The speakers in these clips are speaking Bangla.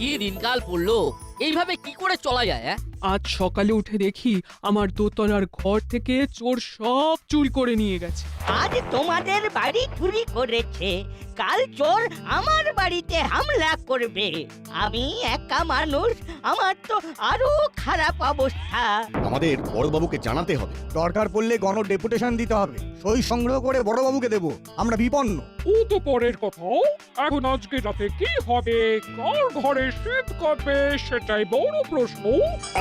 কি দিনকাল পড়লো, এইভাবে কি করে চলা যায়? আজ সকালে উঠে দেখি আমার দোতলার ঘর থেকে চোর সব চুরি করে নিয়ে গেছে। আজ তোমাদের বাড়ি চুরি করেছে, কাল চোর আমার বাড়িতে হামলা করবে। আমি একা মানুষ, আমার তো আরো খারাপ অবস্থা। আমাদের বড়বাবুকে জানাতে হবে। দরকার পড়লে গণ ডেপুটেশন দিতে হবে। সই সংগ্রহ করে বড়বাবুকে দেব। আমরা বিপন্ন। ও তো পরের কথা, এখন আজকে রাতে কি হবে, কার ঘরে শীত কাটবে সেটাই বড় প্রশ্ন।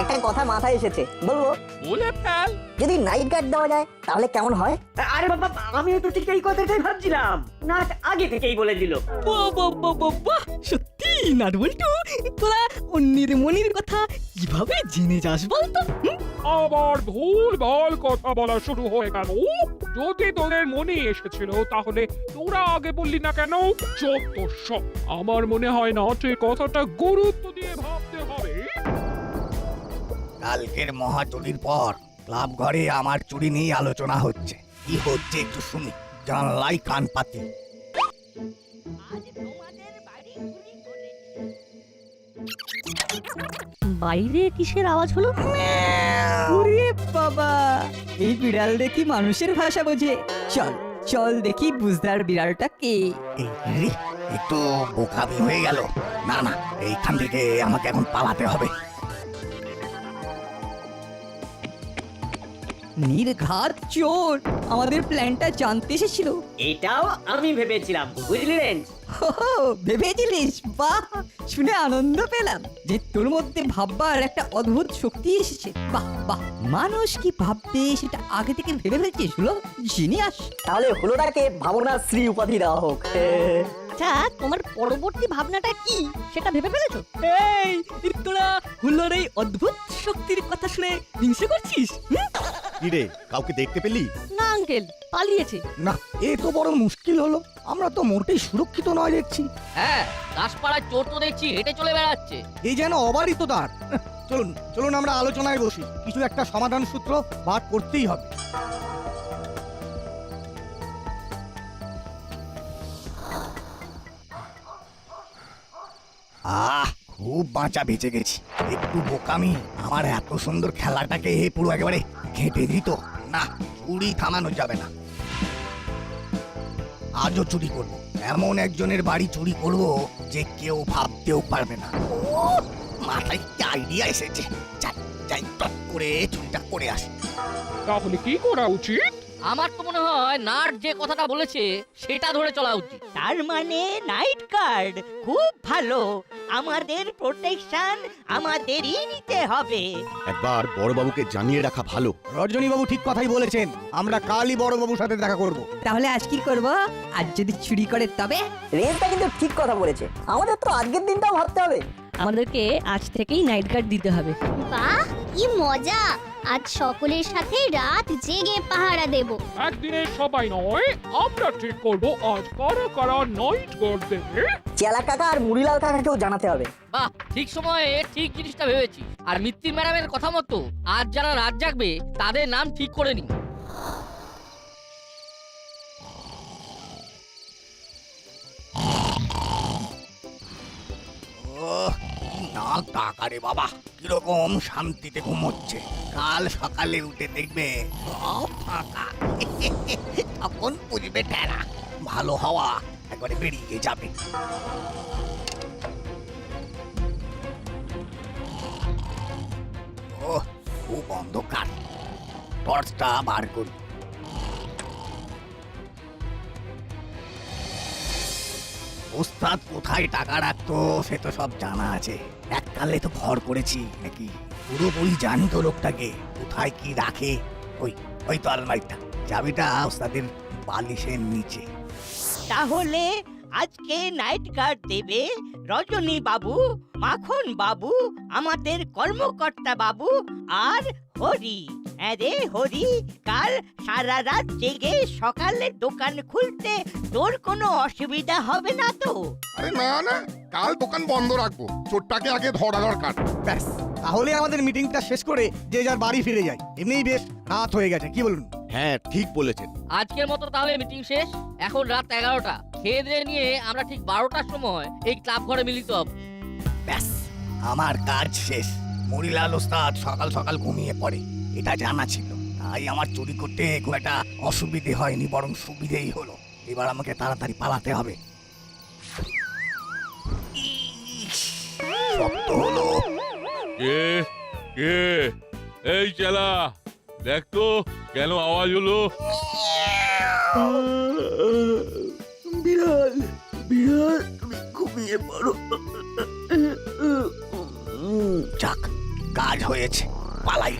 একটা কথা মাথায় এসেছে, বলবো? বলে ফেল। যদি নাইট গার্ড দেওয়া যায় তাহলে কেমন হয়? আরে বাবা, আমিও তো ঠিক এই কথাটাই ভাবছিলাম। নাট আগে থেকেই বলে দিল। সত্যি নাটবল্টু, তোরা অন্যের মনের কথা কিভাবে জেনে যাস বলতো? আবার ভুল ভাল কথা বলা শুরু হয়ে গেল। যদি তোদের মনে এসেছিল তাহলে তোরা আগে বললি না কেন? যত সব, আমার মনে হয় না সে কথাটা গুরুত্ব দিয়ে ভাবতে হবে। কালকের মহাচুরির পর ক্লাব ঘরে আমার চুরি নিয়ে আলোচনা হচ্ছে। কি হচ্ছে একটু শুনি, জানলাই কান পাতি। আজ তোমাদের বাড়ি চুরি করেছে। বাইরে কিসের আওয়াজ হলো? ওরে বাবা, এই বিড়াল দেখি মানুষের ভাষা বোঝে। চল চল দেখি বুঝদার বিড়ালটা কে। এই একটু বোকামি হয়ে গেল। না না, এইখান থেকে আমাকে এখন পালাতে হবে। নির্ঘাত চোর আমাদের প্ল্যানটা জানতে এসেছিল। এটাও আমি ভেবেছিলাম, বুঝলেন? ভেবেছিলিস? বাহ, শুনে আনন্দ পেলাম যে তোর মধ্যে ভাববার একটা অদ্ভুত শক্তি এসেছে। বাহ বাহ, মানুষ কি ভাববে সেটা আগে থেকে ভেবে ফেলছিস। হলো জিনিয়াস। তাহলে হলোটাকে ভাবনার শ্রী উপাধি দেওয়া হোক। আচ্ছা, তোমার পরবর্তী ভাবনাটা কি সেটা ভেবে ফেলেছো? এই তোরা হুলোর এই অদ্ভুত শক্তির কথা শুনে হিংসে করছিস? কি রে, কাউকে দেখতে পেলি? না আঙ্কেল, পালিয়েছে। না, এ তো বড় মুশকিল হলো। আমরা তো মোটেই সুরক্ষিত নয় দেখছি। হ্যাঁ, দাসপাড়ার চোর তো দেখছি হেঁটে চলে বেড়াচ্ছে। এই যেন অবারিত তার। চলুন চলুন আমরা আলোচনায় বসি। কিছু একটা সমাধান সূত্র বার করতেই হবে। খুব বাঁচা বেঁচে গেছি। একটু বোকামি আমার এত সুন্দর খেলাটাকে পুরো একেবারে ঘেঁটে দিত। না, চুরি থামানো যাবে না। আজও চুরি করব, এমন একজনের বাড়ি চুরি করব যে কেউ ভাবতেও পারবে না। মাথায় কি আইডিয়া এসেছে। যাই টপ করে চুরিটা করে আসি। তাহলে কি করা উচিত? আমার তো মনে হয় নাট যে কথাটা বলেছে সেটা ধরে চলা উচিত। তার মানে নাইট গার্ড খুব ভালো। আমাদের প্রোটেকশন আমাদেরই নিতে হবে। একবার বড়বাবুকে জানিয়ে রাখা ভালো। রজনীবাবু ঠিক কথাই বলেছেন। আমরা কালই বড়বাবুর সাথে দেখা করব। তাহলে আজ কি করব? আজ যদি চুরি করে তবে? রেঞ্জটা কিন্তু ঠিক কথা বলেছে। আমাদের তো আজকের দিনটাও ভাবতে হবে। আমাদেরকে আজ থেকেই নাইট গার্ড দিতে হবে। বাহ, কি মজা! আজ সকলের সাথে রাত জেগে পাহারা দেব। একদিনে সবাই নয়, আমরা ঠিক করব আজ কারা কারা নাইট গার্ড দেবে। চেলা কাকা আর মুড়িলাল কাকাকেও জানাতে হবে। বাহ, ঠিক সময়ে ঠিক জিনিসটা ভেবেছি। আর মিত্তি ম্যাডামের কথা মতো আজ যারা রাত জাগবে তাদের নাম ঠিক করে নি। না টাকা রে বাবা, কিরকম শান্তিতে ঘুমোচ্ছে। কাল সকালে উঠে দেখবে সব ফাঁকা। তখন বুঝবে টেরা, ভালো হাওয়া একবারে বেরিয়ে যাবে। ও খুব অন্ধকার, টর্চটা বার করি। ওস্তাদ কোথায় টাকা রাখতো সে তো সব জানা আছে। এককালে তো ভর করেছি নাকি, পুরোপুরি জানি তো লোকটাকে কোথায় কি রাখে। ওই তো আলমারিটা, চাবিটা ওস্তাদের বালিশের নিচে। তাহলে আজকে নাইট গার্ড দেবে রজনী বাবু, মাখন বাবু, আমাদের কর্মকর্তা বাবু আর হরি। আরে হরি, কাল সারা রাত জেগে সকালে দোকান খুলতে তোর কোনো অসুবিধা হবে না তো? আরে না না, কাল দোকান বন্ধ রাখবো, চোরটাকে আগে ধরা দরকার। ব্যাস, তাহলে আমাদের মিটিংটা শেষ করে যে যার বাড়ি ফিরে যাই। এমনিই বেশ রাত হয়ে গেছে, কি বলুন? হ্যাঁ, ঠিক বলেছেন। আজকের মতো তাহলে মিটিং শেষ। এখন রাত 11টা। খেয়ে দিয়ে নিয়ে আমরা ঠিক 12টার সময় এই ক্লাব ঘরে মিলিত হব। ব্যাস আমার কাজ শেষ। মরিলাল ওস্তাদ সকাল সকাল ঘুমিয়ে পড়ে, এটা জানা ছিল। তাই আমার চুরি করতে খুব একটা অসুবিধে হয়নি, বরং সুবিধেই হলো। এবার আমাকে তাড়াতাড়ি পালাতে হবে। ইস, শব্দ হলো। কে কে এই চেলা, দেখ তো কেন আওয়াজ হলো? বিড়াল বিড়াল, তুমি ঘুমিয়ে পড়ো। যাক, কাজ হয়েছে, পালাই।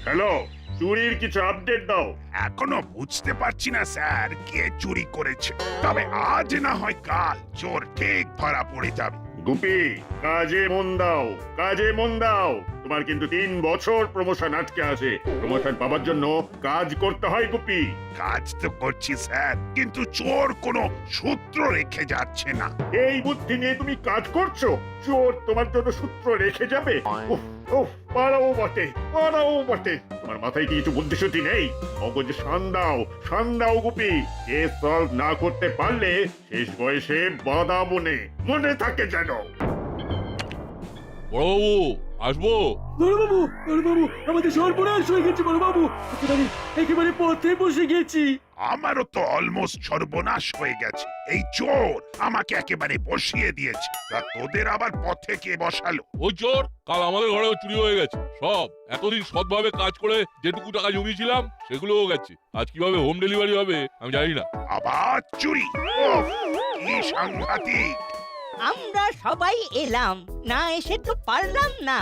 হ্যালো, চুরির কিছু আপডেট দাও। এখনো বুঝতে পারছি না স্যার কে চুরি করেছে, তবে আজ না হয় কাল চোর ঠিক ধরা পড়ে যাবে। গুপি, কাজে মন দাও, কাজে মন দাও। তোমার কিন্তু 3 বছর প্রমোশন আটকে আছে। প্রমোশন পাওয়ার জন্য কাজ করতে হয় গুপি। কাজ তো করছি স্যার, কিন্তু চোর কোনো সূত্র রেখে যাচ্ছে না। এই বুদ্ধি নিয়ে তুমি কাজ করছো? চোর তোমার জন্য সূত্র রেখে যাবে? উফ উফ, পারাও বটে, পারাও বটে। তোমার মাথায় কি কিছু বুদ্ধিশুদ্ধি নেই? মগজে শান দাও গুপি। কেস সলভ না করতে পারলে শেষ বয়সে বাধা মনে থাকে যেন। বড়বাবু, আসবো? বড়বাবু, আমাদের সর্বনাশ হয়ে গেছে বড়বাবু। একেবারে পথে বসে গেছি। আমারও তো অলমোস্ট সর্বনাশ হয়ে গেছে। এই চোর আমাকে একেবারে বসিয়ে দিয়েছে। তা তোদের আবার পথে কে বসালো? ওই চোর কাল আমাদের ঘরেও চুরি হয়ে গেছে সব। এতদিন সৎভাবে কাজ করে যেটুকু টাকা জমিয়েছিলাম সেগুলোও গেছে। আজ কিভাবে হোম ডেলিভারি হবে আমি জানি না। আবার চুরি! ওহ, কি সাংঘাতিক! আমরা সবাই এলাম, না এসে তো পারলাম না।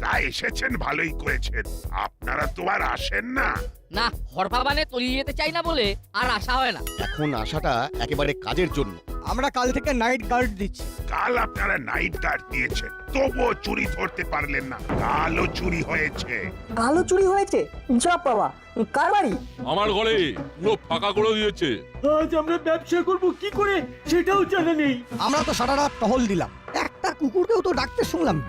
তা এসেছেন, ভালোই করেছেন। আপনারা তো আর আসেন না। না, হরপাবানে তলিয়ে যেতে চাই না বলে আর আশা হয় না। এখন আসাটা একেবারে কাজের জন্য। আমরা কাল থেকে নাইট গার্ড দিচ্ছি। কাল আপনারা নাইট গার্ড দিয়েছেন, তবুও চুরি ধরতে পারলেন না। কালও চুরি হয়েছে। কালো চুরি হয়েছে? যা বাবা, কার বাড়ি? আমার ঘরে পুরো ফাঁকা করে দিয়েছে। আজ আমরা ব্যবসা করব কি করে সেটাও জানা নেই। আমরা তো সারা রাত টহল দিলাম, একটা কুকুরকেও তো ডাকতে শুনলাম না।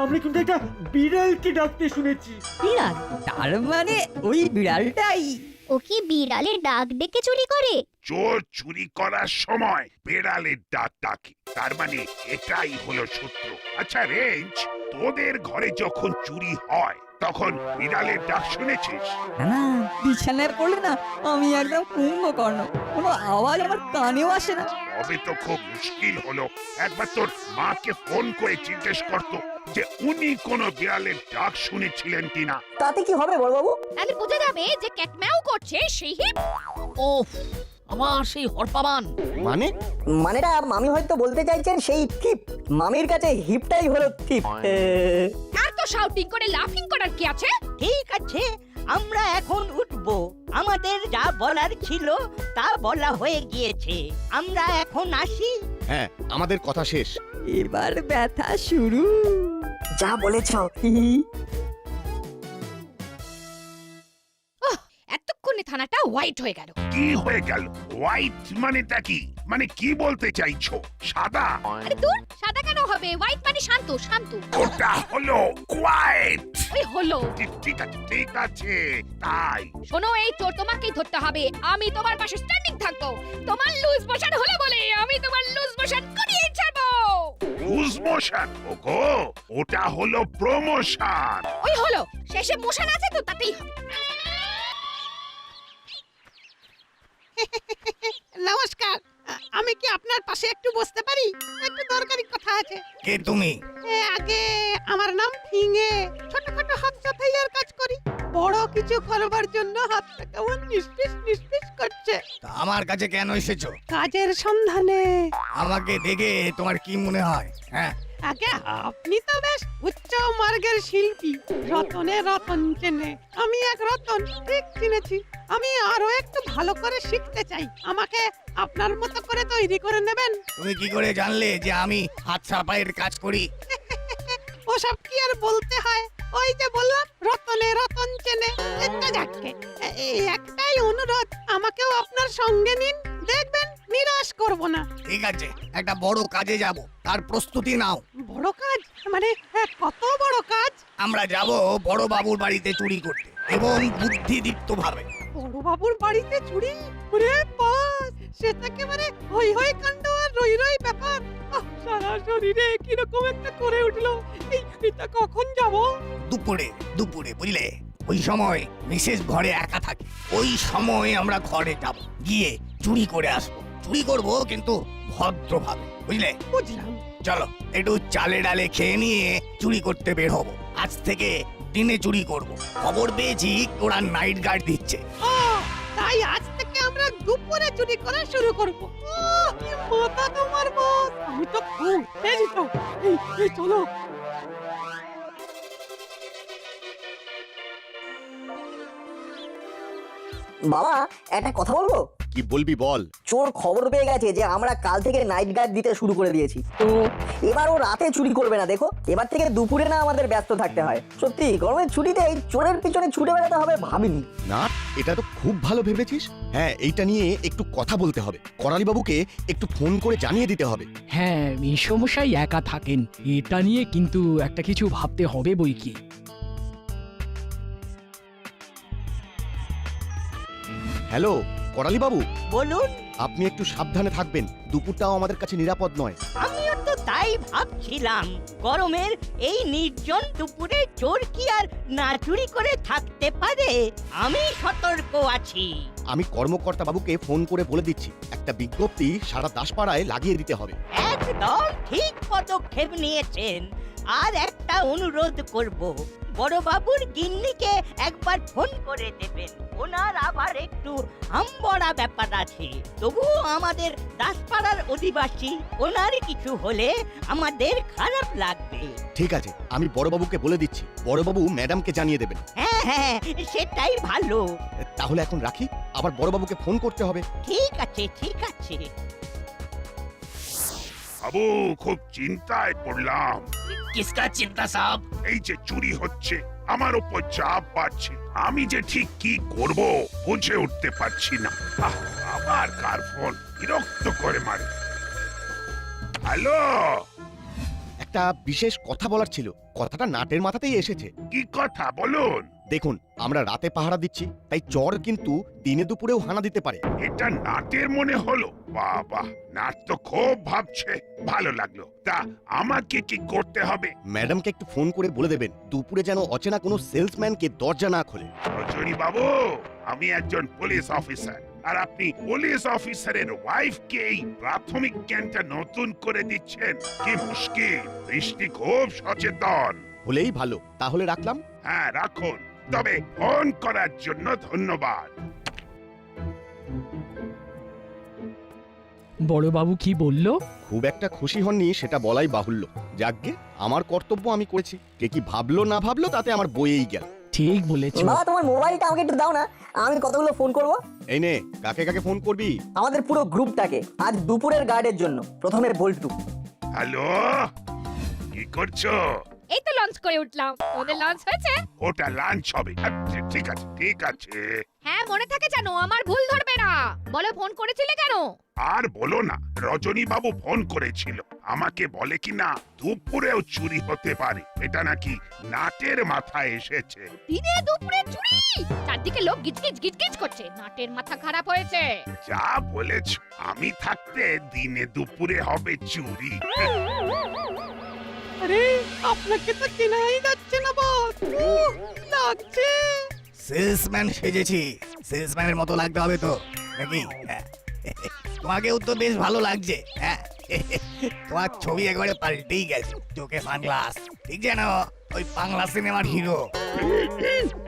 আমরা কিন্তু একটা বিড়ালকে ডাকতে শুনেছি। বিড়াল? তার মানে ওই বিড়ালটাই। ও কি বিড়ালের ডাক ডেকে চুরি করে? চোর চুরি করার সময় বেড়ালের ডাক ডাকে, তার মানে এটাই হলো সূত্র। আচ্ছা রেঞ্জ, তোদের ঘরে যখন চুরি হয় তখন বিড়ালের ডাক শুনেছিস? না, বিছানায় পড়লে না আমি একদম কুম্ভকর্ণ, কোনো আওয়াজ আমার কানেও আসে না। তবে তো খুব মুশকিল হলো। একবার তোর মাকে ফোন করে জিজ্ঞেস করতো যে উনি কোনো বিড়ালের ডাক শুনেছিলেন কিনা। তাতে কি হবে বড়বাবু? তাহলে বোঝা যাবে যে ক্যাটম্যাও করছে সেই হিপ। ওফ, আবার সেই হরপাবান। মানেটা মামি হয়তো বলতে চাইছেন সেই থিপ। মামির কাছে হিপটাই হলো থিপ। আর তো শাউটিং করে লাফিং করার কি আছে? ঠিক আছে, আমরা এখন উঠবো। আমাদের যা বলার ছিল তা বলা হয়ে গিয়েছে। আমরা এখন আসি। হ্যাঁ, আমাদের কথা শেষ। এবার ব্যথা শুরু। যা বলেছ। এতক্ষণে থানাটা হোয়াইট হয়ে গেল। কি হয়ে গেল? হোয়াইট মানেটা কি? মানে কি বলতে চাইছো? সাদা? আরে দূর, সাদা কেন হবে? হোয়াইট মানে শান্ত, শান্ত। ওটা হলো কোয়াইট। ওই হলো। ঠিক আছে, ঠিক আছে, তাই। শোনো, এই চোর তোমাকেই ধরতে হবে। আমি তোমার পাশে স্ট্যান্ডিং থাকবো। তোমার লুজ মোশন হলো বলে আমি তোমার লুজ মোশন করিয়ে ছাড়বো। Loose motion? ওগো, ওটা হলো প্রমোশন। ওই হলো, শেষে মোশন আছে তো তাতেই হবে। নমস্কার, আমি কি আপনার পাশে একটু বসতে পারি? একটু দরকারি কথা আছে। কে তুমি? আগে আমার নাম ফিঙে। ছোটখাটো হাত সাথাইয়ার কাজ করি। বড় কিছু করবার জন্য হাতটা কেমন নিষ্পিস করছে। তা আমার কাছে কেন এসেছো? কাজের সন্ধানে। আমাকে দেখে তোমার কি মনে হয়? হ্যাঁ, আগে আপনি তো বেশ উচ্চ মার্গের শিল্পী। রতনে রতন চেনে, আমি এক রতন ঠিক চিনেছি। আমি আরো একটু ভালো করে শিখতে চাই। আমাকে আপনার মতো করে তৈরি করে নেবেন। তুমি কি করে জানলে যে আমি হাত সাফাইয়ের কাজ করি? ওসব কি আর বলতে হয়? ওই যে বললাম, রতনে রতন চেনে। যাকে এই একটাই অনুরোধ, আমাকেও আপনার সঙ্গে নিন, দেখবেন নিরাশ করব না। ঠিক আছে, একটা বড় কাজে যাব, তার প্রস্তুতি নাও। বড় কাজ মানে কত বড় কাজ? আমরা যাব বড় বাবুর বাড়িতে চুরি করতে, এবং বুদ্ধিদীপ্ত ভাবে। বড় বাবুর বাড়িতে চুরি? ওরে বাস, সেটা একেবারে হই হই কাণ্ড আর রই রই ব্যাপার। সারা শরীরে কিরকম একটা করে উঠলো। এটা কখন যাব? দুপুরে দুপুরে বুঝলে, ওই সময় মিসেস ঘরে একা থাকে, ওই সময় আমরা ঘরে যাব, গিয়ে চুরি করে আসবো। চুরি করব কিন্তু ভদ্রভাবে, বুঝলে? বুঝলাম। চলো একটু চালে ডালে খেয়ে নিয়ে চুরি করতে বের হবো। আজ থেকে দিনে চুরি করব। খবর পেয়েছি ওরা নাইট গার্ড দিচ্ছে। তাই আজ থেকে আমরা দুপুরে চুরি করা শুরু করব। কি মাথা তোমার বস! আমি তো খুব তেজি তো। এই চলো। বাবা, একটা কথা বলবো? কি বলবি বল। চোর খবর পেয়ে গেছে যে আমরা কাল থেকে নাইট গার্ড দিতে শুরু করে দিয়েছি। তো এবার ও রাতে চুরি করবে না, দেখো। এবার থেকে দুপুরে না আমাদের ব্যস্ত থাকতে হয়। সত্যি গরমের ছুটিতে এই চোরের পিছনে ছুটে বেড়াতে হবে ভাবিনি। না, এটা তো খুব ভালো ভেবেছিস। হ্যাঁ, এইটা নিয়ে একটু কথা বলতে হবে। করালি বাবুকে একটু ফোন করে জানিয়ে দিতে হবে। হ্যাঁ, মেসমশাই একা থাকেন, এটা নিয়ে কিন্তু একটা কিছু ভাবতে হবে বই কি। হ্যালো করালি বাবু, বলুন। আপনি একটু সাবধানে থাকবেন। দুপুরটাও আমাদের কাছে নিরাপদ নয়। আমিও তো তাই ভাবছিলাম। গরমের এই নির্জন দুপুরে চোর কি আর না চুরি করে থাকতে পারে? আমি সতর্ক আছি। আমি কর্মকর্তা বাবুকে ফোন করে বলে দিচ্ছি, একটা বিজ্ঞপ্তি সারা দাসপাড়ায় লাগিয়ে দিতে হবে। একদম ঠিক পদক্ষেপ নিয়েছেন। আর একটা অনুরোধ করব, বড়বাবুর গিন্নিকে একবার ফোন করে দেবেন। ওনার আবার একটু হামবড়া ব্যাপার আছে। তবুও আমাদের দাসপাড়ার অধিবাসী, ওনার কিছু হলে আমাদের খারাপ লাগবে। ঠিক আছে, আমি বড়বাবুকে বলে দিচ্ছি। বড়বাবু ম্যাডামকে জানিয়ে দেবেন। হ্যাঁ হ্যাঁ, সেটাই ভালো। তাহলে এখন রাখি, আবার বড়বাবুকে ফোন করতে হবে। ঠিক আছে ঠিক আছে। বাবু, খুব চিন্তায় পড়লাম। কিসকা চিন্তা সাহেব? এই যে চুরি হচ্ছে, আমার উপর চাপ পাচ্ছে। আমি যে ঠিক কি করব বুঝে উঠতে পারছি না। আবার কার ফোন বিরক্ত করে মারে। হ্যালো, একটা বিশেষ কথা বলার ছিল। কথাটা নাটের মাথাতেই এসেছে। কি কথা বলুন? দেখুন, আমরা রাতে পাহারা দিচ্ছি, তাই চোর কিন্তু দিনে দুপুরেও হানা দিতে পারে। এটা নাটের মনে হলো? বাবা, নাট তো খুব ভাবছে। ভালো লাগলো। তা আমাকে কি করতে হবে? ম্যাডামকে একটু ফোন করে বলে দেবেন দুপুরে যেন অচেনা কোনো সেলসম্যানকে দরজা না খোলে। রজনী বাবু, আমি একজন পুলিশ অফিসার, আর আপনি পুলিশ অফিসারের ওয়াইফকে এই প্রাথমিক জ্ঞানটা নতুন করে দিচ্ছেন। কি মুশকিল। বৃষ্টি খুব সচেতন। হলেই ভালো। তাহলে রাখলাম। হ্যাঁ, রাখুন। তবে ফোন করার জন্য ধন্যবাদ। বড়বাবু কি বলল? খুব একটা খুশি হননি সেটা বলাই বাহুল্য। যাকগে, আমার কর্তব্য আমি করেছি। কে কি ভাবলো না ভাবলো তাতে আমার বইয়েই গেল। ঠিক বলেছো। বাবা, তোমার মোবাইলটা আমাকে একটু দাও না, আমি কতগুলো ফোন করব। এই নে, কাকে কাকে ফোন করবি? আমাদের পুরো গ্রুপটাকে, আজ দুপুরের গার্ডের জন্য। প্রথমে বল্টু। হ্যালো, কি করছো? এই তো লঞ্চ করে উঠলাম। ওদের লঞ্চ হয়েছে? ওটা লাঞ্চ হবে। আচ্ছা, ঠিক আছে ঠিক আছে। হ্যাঁ, মনে থাকে জানো, আমার ভুল ধরবে না। বলো, ফোন করেছিলে কেন? আর বলো না, রজনী বাবু ফোন করেছিল। আমাকে বলে কি না দুপুরেও চুরি হতে পারে। এটা নাকি নাটের মাথায় এসেছে। দিনে দুপুরে চুরি? চারদিকে লোক গিজগিজ গিজগিজ করছে। নাটের মাথা খারাপ হয়েছে। যা বলেছ, আমি থাকতে দিনে দুপুরে হবে চুরি। আরে, আপনাকে তো চেনাই যাচ্ছে না বস। লাগছে। সেলসম্যান সেজেছি। সেলসম্যানের মতো লাগতে হবে তো নাকি? তোমাকেও তো বেশ ভালো লাগছে। হ্যাঁ, তোমার ছবি একবারে পাল্টেই গেছে। চোখে সানগ্লাস, ঠিক যেন ওই বাংলা সিনেমার হিরো।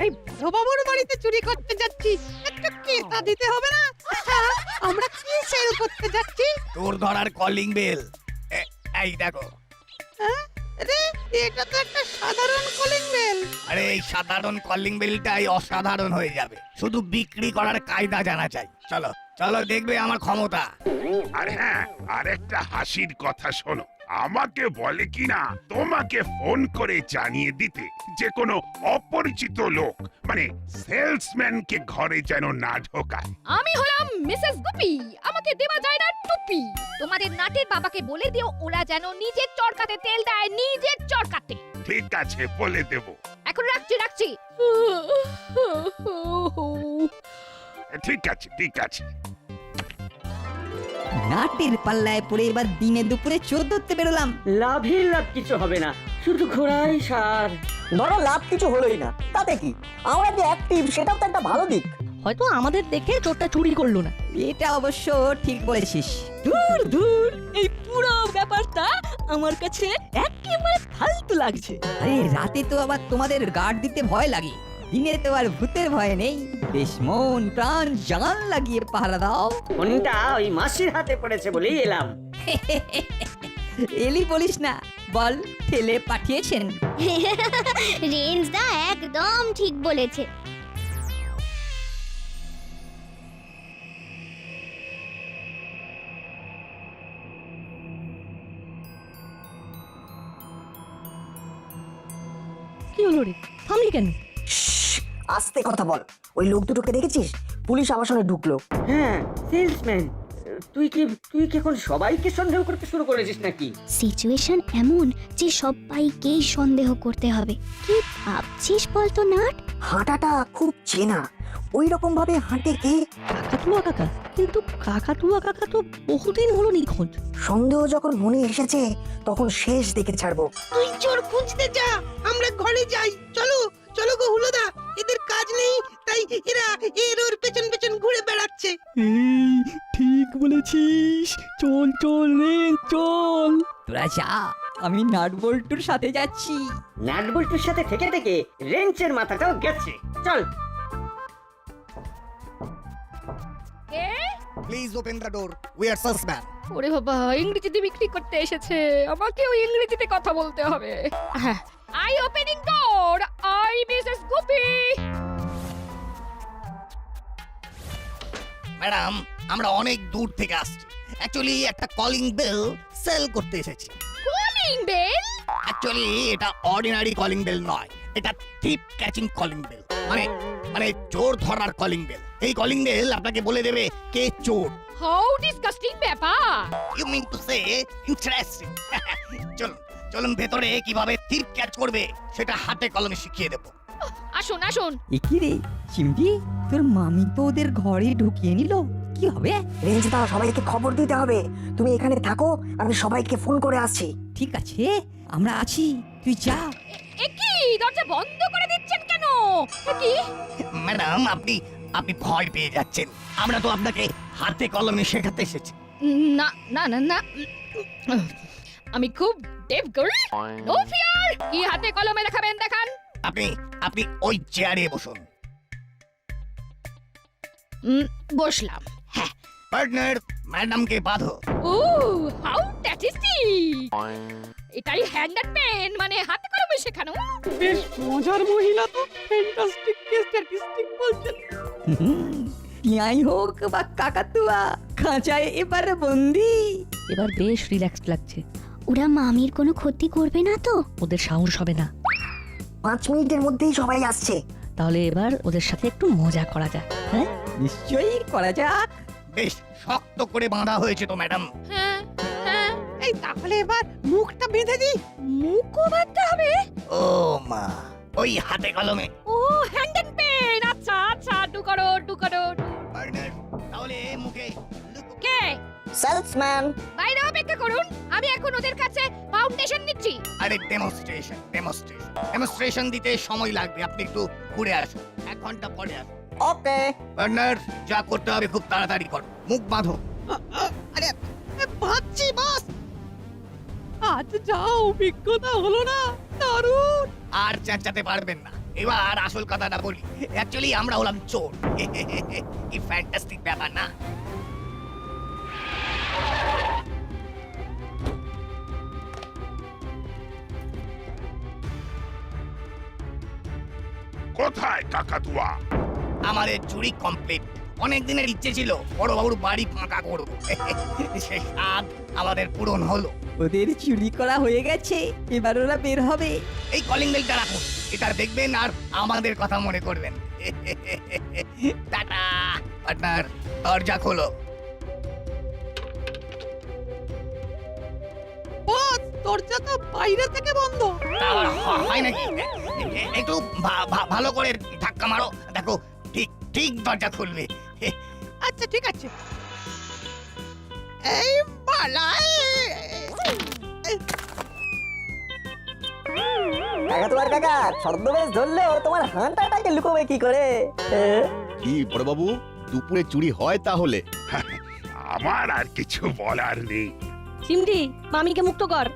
এই বড়বাবুর বাড়িতে চুরি করতে যাচ্ছি, একটু কেতা দিতে হবে না? আচ্ছা, আমরা কি সেল করতে যাচ্ছি? তোর ধরার কলিং বেল। এই দেখো। হ্যাঁ? আরে, এটা তো একটা সাধারণ কলিং বেল। আরে, এই সাধারণ কলিং বেলটাই অসাধারণ হয়ে যাবে। শুধু বিক্রি করার কায়দা জানা চাই। চলো চলো, দেখবে আমার ক্ষমতা। আর হ্যাঁ, আরেকটা হাসির কথা শোনো। আমাকে বলে কিনা তোমাকে ফোন করে জানিয়ে দিতে যে কোনো অপরিচিত লোক, মানে সেলসম্যানকে ঘরে যেন না ঢোকায়। আমি হলাম মিসেস গুপি। আমাকে দেওয়া যায় না টুপি। তোমাদের নাটের বাবাকে বলে দিও ওরা যেন নিজের চরকাতে তেল দেয়, নিজের চরকাতে। ঠিক আছে, বলে দেব। এখন রাখছি রাখছি। ঠিক আছে ঠিক আছে। নাটের পাল্লায় পড়ে এবার দিনে দুপুরে চোর ধরতে বেরোলাম। লাভের লাভ কিছু হবে না, শুধু ঘোড়াই সার। ধরো লাভ কিছু হলোই না, তাতে কি? আমরা যে অ্যাক্টিভ সেটাও তো একটা ভালো দিক। হয়তো আমাদের দেখে চোরটা চুরি করলো না। এটা অবশ্য ঠিক বলেছিস। দূর দূর, এই পুরো ব্যাপারটা আমার কাছে একেবারে ফালতু লাগছে। আরে রাতে তো আবার তোমাদের গার্ড দিতে ভয় লাগে, দিনে তো আর ভূতের ভয় নেই। বেশ মন প্রাণ জান লাগিয়ে পাহারা দাও। ফোনটা ওই মাসির হাতে পড়েছে বলেই এলাম। এলি বলিস না, বল ঠেলে পাঠিয়েছেন। রেঞ্জদা একদম ঠিক বলেছে। কি হলো রে, থামলি কেন? আস্তে কথা বল। ওই লোক দুটোকে দেখেছিস? পুলিশ আবাসনে ঢুকলো। হ্যাঁ, সেলসম্যান। তুই কি এখন সবাইকে সন্দেহ করতে শুরু করেছিস নাকি? সিচুয়েশন এমন যে সবাইকেই সন্দেহ করতে হবে। কি ভাবছিস বলতো নাট? হাঁটাটা খুব চেনা, ওই রকম ভাবে হাঁটে কে? কাকাতুয়া কাকা। কিন্তু কাকাতুয়া কাকা তো বহুদিন হলো নিখোঁজ। সন্দেহ যখন মনে এসেছে তখন শেষ দেখে ছাড়বো। তুই চোর খুঁজতে যা, আমরা ঘরে যাই। চলো চলো গো হুলোদা, এদের কাজ নেই তাই এরা ওর পেছন পেছন ঘুরে বেড়াচ্ছে। ঠিক বলেছিস, চল চল রে চল। তোরা যা, আমি নাট বল্টুর সাথে যাচ্ছি। নাট বল্টুর সাথে থেকে থেকে রেঞ্চের মাথাটাও গেছে। চল। Please open the door, we are salesman. ওরে বাবা, ইংরেজিতে বিক্রি করতে এসেছে, আমাকেও ইংরেজিতে কথা বলতে হবে। I opening door, I Mrs Gupi. Madam, আমরা অনেক দূর থেকে আসছি। অ্যাকচুয়ালি একটা কলিং বেল সেল করতে এসেছি। Calling bell? অ্যাকচুয়ালি এটা অর্ডিনারি কলিং বেল নয়, এটা থিপ ক্যাচিং কলিং বেল। মানে চোর ধরার কলিং বেল। এই কলিং বেল আপনাকে বলে দেবে কে চোর। হাউ ডিসকাস্টিং ব্যাপার। You mean to say interesting. চলুন চলুন ভেতরে কিভাবে থিপ ক্যাচ করবে সেটা হাতে কলমে শিখিয়ে দেবো। আসুন আসুন। একি রে চিমটি, তোর মামি তো ওদের ঘরে ঢুকিয়ে নিল, কি হবে? রেঞ্জদা, সবাইকে খবর দিতে হবে। তুমি এখানে থাকো, আমি সবাইকে ফোন করে আসছি। ঠিক আছে, আমরা আছি, তুই যা। একি দরজা বন্ধ করে দিচ্ছেন কেন? একি ম্যাডাম, আপনি ভয় পেয়ে যাচ্ছেন। আমরা তো আপনাকে হাতে কলমে শেখাতে এসেছি। না না না না, আমি খুব ডেভ গার্ল, নো ফিয়ার। কি হাতে কলমে দেখাবেন দেখান। আপনি ওই চেয়ারে বসুন। বসলাম। হ্যাঁ। পার্টনার, ম্যাডামকে বাঁধো। ও হাউ ট্যাটিস্টিক। এটাই হ্যান্ড অ্যান্ড পেন, মানে হাতে কলমে শেখানো। বেশ মজার মহিলা তো, ফ্যান্টাস্টিক স্ট্যাটিস্টিক বলছেন। টিয়াই হোক বা কাকাতুয়া, খাঁচায় এবার বন্দি। এবার বেশ রিল্যাক্স লাগছে। ওরা মামির কোনো ক্ষতি করবে না তো? ওদের সাহস হবে না। 5 মিনিটের মধ্যেই সবাই আসছে। তাহলে এবার ওদের সাথে একটু মজা করা যাক। হ্যাঁ, নিশ্চয়ই করা যাক। বেশ শক্ত করে বাঁধা হয়েছে তো ম্যাডাম। হ্যাঁ হ্যাঁ। এই তাহলে এবার মুখটা বেঁধে দিই। মুখও বাঁধতে হবে? ও মা, ওই হাতে কলমে। ও হ্যান্ড অ্যান্ড পেন। আচ্ছা আচ্ছা, ডু করো ডু করো। পার্টনার, তাহলে মুখে কে? সেলসম্যান। বাইরে অপেক্ষা করুন, আমি এখন ওদের কাছে ফাউন্ডেশন নিচ্ছি। আরে ডেমনস্ট্রেশন দিতে সময় লাগবে। আপনি একটু ঘুরে আসুন, 1 ঘন্টা পরে আসুন। ওকে। পার্টনার, যা করতে হবে খুব তাড়াতাড়ি করো। মুখ বাঁধো। আরে বাঁচছি বস। আজ যা অভিজ্ঞতা হলো না, দারুণ। আর চেঁচাতে পারবেন না। এবার আসল কথাটা বলি। অ্যাকচুয়ালি আমরা হলাম চোর। কি ফ্যান্টাস্টিক ব্যাপার না? কোথায় কাকাতুয়া? আমাদের চুরি কমপ্লিট। অনেক দিনের ইচ্ছে ছিল বড় বাবুর বাড়ি ফাঁকা করবো। সে স্বাদ আমাদের পূরণ হলো। ওদের চুরি করা হয়ে গেছে, এবার ওরা বের হবে। এই কলিং বেলটা রাখুন, এটা দেখবেন আর আমাদের কথা মনে করবেন। টাটা। পার্টনার, দরজা খোলো। বস, দরজা তো বাইরে থেকে বন্ধ। আবার হয় নাকি? একটু ভালো করে ধাক্কা মারো, দেখো ঠিক ঠিক দরজা খুলবে। আচ্ছা ঠিক আছে। এই বালাই কাকা তোমার কাকা ছদ্মবেশ ধরলেও তোমার হাঁটাটাকে লুকোবে কি করে? কি বড়বাবু, দুপুরে চুরি হয় তাহলে? আমার আর কিছু বলার নেই। চিমটি মামিকে মুক্ত কর।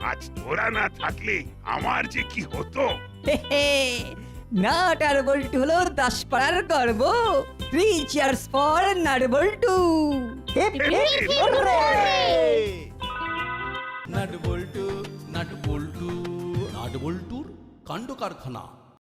আজ তোরা না থাকলে আমার যে কি হতো। হে হে, নাট আর বল্টু হলো দাসপাড়ার গর্ব। 3 cheers for নাট বল্টু। Hip hip hurray! নাট বল্টু নাট বল্টুর কাণ্ড কারখানা।